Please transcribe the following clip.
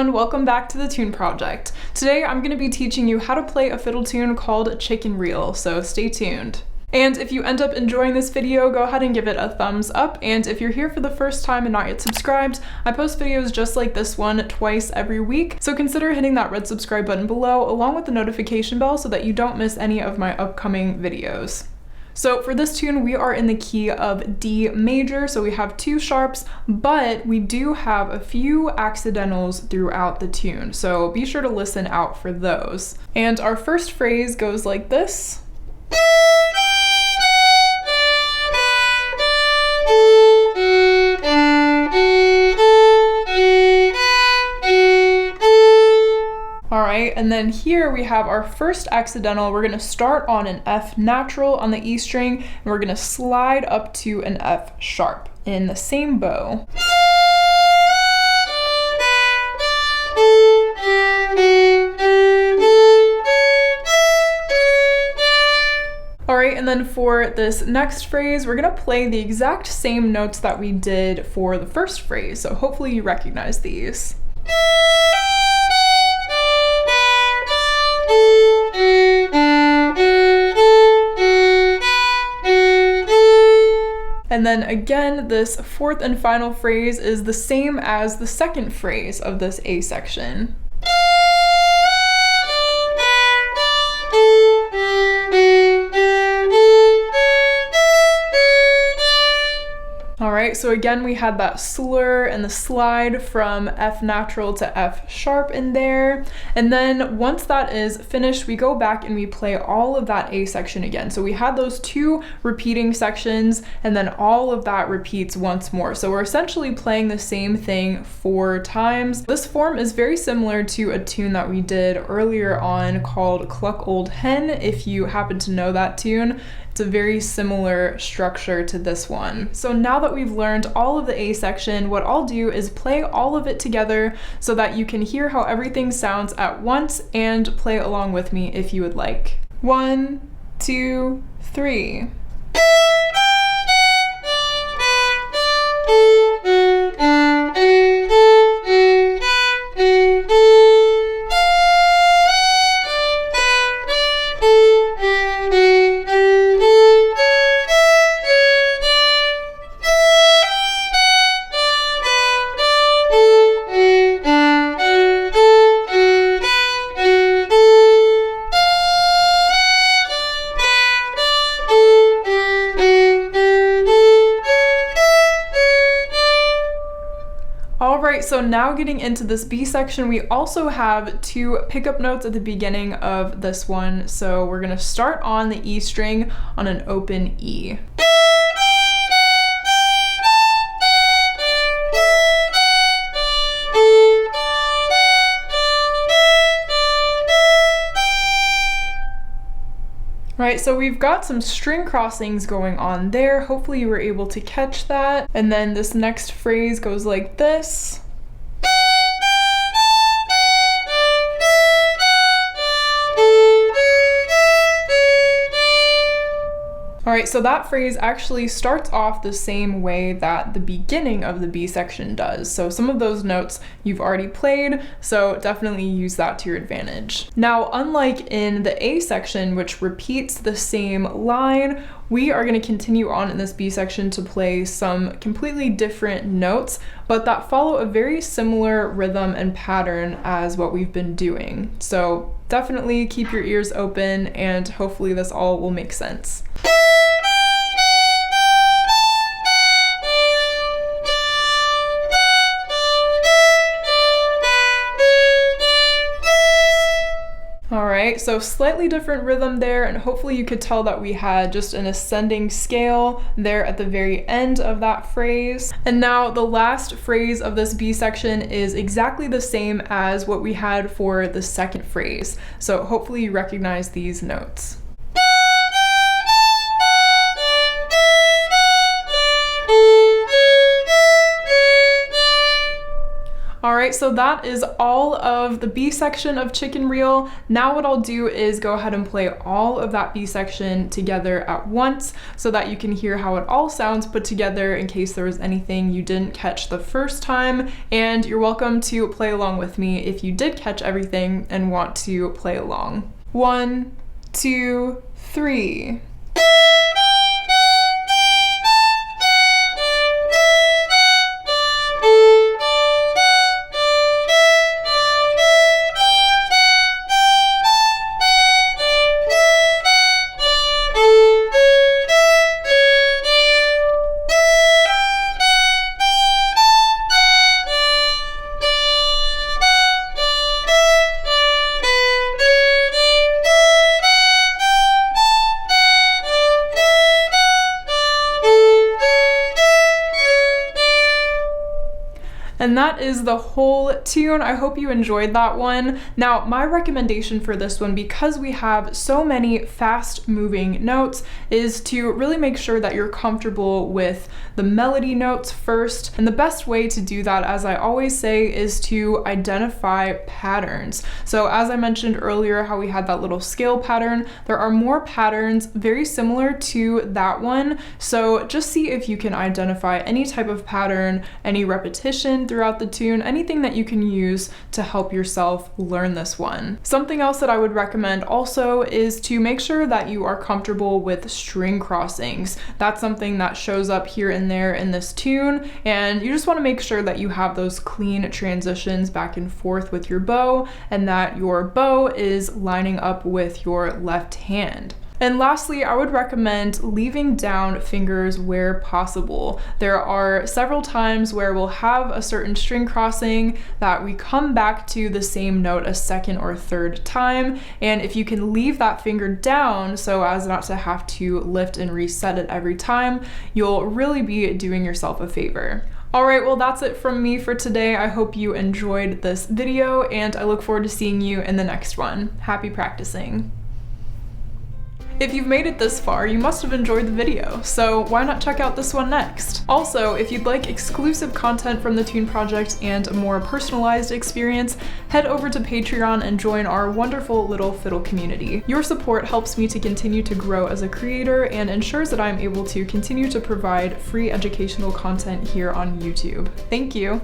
everyone, welcome back to the Tune Project. Today I'm going to be teaching you how to play a fiddle tune called Chicken Reel, so stay tuned. And if you end up enjoying this video, go ahead and give it a thumbs up, and if you're here for the first time and not yet subscribed, I post videos just like this one twice every week, so consider hitting that red subscribe button below along with the notification bell so that you don't miss any of my upcoming videos. So for this tune, we are in the key of D major, so we have two sharps, but we do have a few accidentals throughout the tune, so be sure to listen out for those. And our first phrase goes like this. Alright, and then here we have our first accidental. We're going to start on an F natural on the E string, and we're going to slide up to an F sharp in the same bow. Alright, and then for this next phrase, we're going to play the exact same notes that we did for the first phrase, so hopefully you recognize these. And then again, this fourth and final phrase is the same as the second phrase of this A section. Alright, so again we had that slur and the slide from F natural to F sharp in there, and then once that is finished we go back and we play all of that A section again. So we had those two repeating sections and then all of that repeats once more. So we're essentially playing the same thing 4 times. This form is very similar to a tune that we did earlier on called Cluck Old Hen, if you happen to know that tune. It's a very similar structure to this one. So now that we've learned all of the A section, what I'll do is play all of it together so that you can hear how everything sounds at once and play along with me if you would like. 1, 2, 3. Alright, so now getting into this B section, we also have 2 pickup notes at the beginning of this one. So we're going to start on the E string on an open E. Right, so we've got some string crossings going on there. Hopefully you were able to catch that. And then this next phrase goes like this. Alright, so that phrase actually starts off the same way that the beginning of the B section does. So some of those notes you've already played, so definitely use that to your advantage. Now, unlike in the A section, which repeats the same line, we are going to continue on in this B section to play some completely different notes, but that follow a very similar rhythm and pattern as what we've been doing. So definitely keep your ears open and hopefully this all will make sense. Alright, so slightly different rhythm there, and hopefully you could tell that we had just an ascending scale there at the very end of that phrase. And now the last phrase of this B section is exactly the same as what we had for the second phrase. So hopefully you recognize these notes. Alright, right, so that is all of the B section of Chicken Reel. Now what I'll do is go ahead and play all of that B section together at once so that you can hear how it all sounds put together in case there was anything you didn't catch the first time. And you're welcome to play along with me if you did catch everything and want to play along. 1, 2, 3. And that is the whole tune. I hope you enjoyed that one. Now, my recommendation for this one, because we have so many fast moving notes, is to really make sure that you're comfortable with the melody notes first. And the best way to do that, as I always say, is to identify patterns. So as I mentioned earlier, how we had that little scale pattern, there are more patterns very similar to that one. So just see if you can identify any type of pattern, any repetition throughout the tune, anything that you can use to help yourself learn this one. Something else that I would recommend also is to make sure that you are comfortable with string crossings. That's something that shows up here and there in this tune, and you just want to make sure that you have those clean transitions back and forth with your bow and that your bow is lining up with your left hand. And lastly, I would recommend leaving down fingers where possible. There are several times where we'll have a certain string crossing that we come back to the same note a second or third time, and if you can leave that finger down so as not to have to lift and reset it every time, you'll really be doing yourself a favor. Alright, well that's it from me for today. I hope you enjoyed this video, and I look forward to seeing you in the next one. Happy practicing! If you've made it this far, you must have enjoyed the video, so why not check out this one next? Also, if you'd like exclusive content from the Tune Project and a more personalized experience, head over to Patreon and join our wonderful little Fiddle community. Your support helps me to continue to grow as a creator and ensures that I'm able to continue to provide free educational content here on YouTube. Thank you!